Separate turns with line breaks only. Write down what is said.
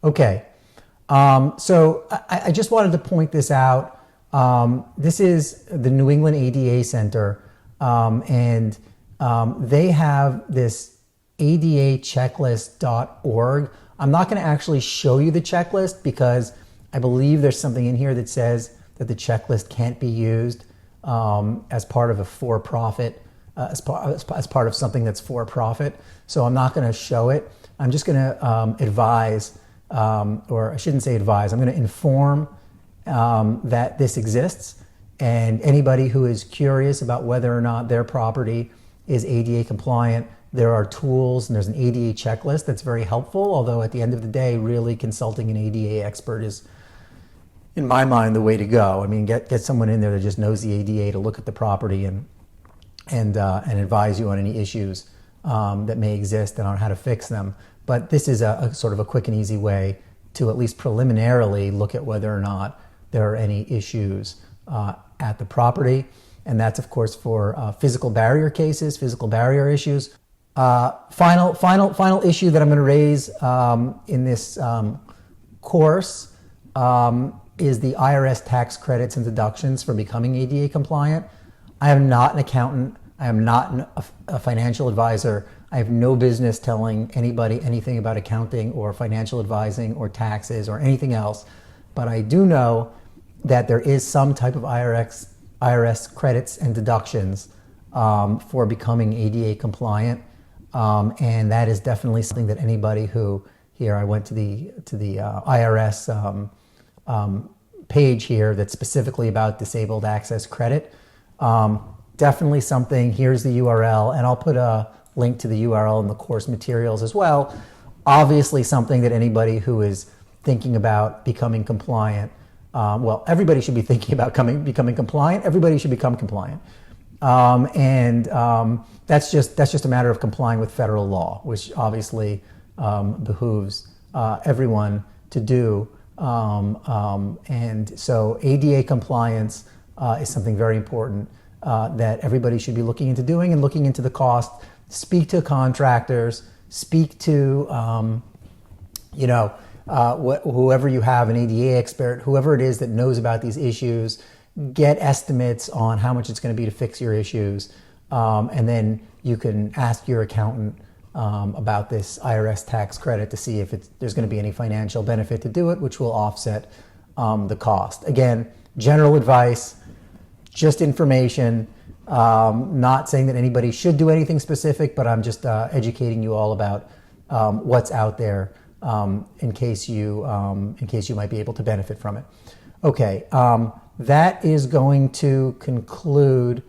Okay, so I just wanted to point this out. This is the New England ADA Center, and they have this adachecklist.org. I'm not going to actually show you the checklist because I believe there's something in here that says that the checklist can't be used as part of a for-profit, as part of something that's for-profit. So I'm not going to show it. I'm just going to advise, or I shouldn't say advise, I'm going to inform that this exists, and anybody who is curious about whether or not their property is ADA compliant, there are tools and there's an ADA checklist that's very helpful, although at the end of the day, really consulting an ADA expert is, in my mind, the way to go. I mean, get someone in there that just knows the ADA to look at the property and advise you on any issues that may exist and on how to fix them. But this is a sort of a quick and easy way to at least preliminarily look at whether or not there are any issues at the property. And that's, of course, for physical barrier cases, physical barrier issues. Final issue that I'm going to raise in this course is the IRS tax credits and deductions for becoming ADA compliant. I am not an accountant. I am not a financial advisor. I have no business telling anybody anything about accounting or financial advising or taxes or anything else. But I do know that there is some type of IRS credits and deductions for becoming ADA compliant. And that is definitely something that anybody who, here I went to the IRS page here that's specifically about disabled access credit. Definitely something, here's the URL, and I'll put a link to the URL in the course materials as well. Obviously something that anybody who is thinking about becoming compliant, well, everybody should be thinking about becoming compliant. Everybody should become compliant. That's just a matter of complying with federal law, which obviously behooves everyone to do. And so ADA compliance is something very important that everybody should be looking into doing and looking into the cost. Speak to contractors, speak to, whoever you have, an ADA expert, whoever it is that knows about these issues, get estimates on how much it's going to be to fix your issues. And then you can ask your accountant about this IRS tax credit to see if there's going to be any financial benefit to do it, which will offset the cost. Again, general advice, just information, not saying that anybody should do anything specific, but I'm just educating you all about what's out there in case you might be able to benefit from it. Okay, that is going to conclude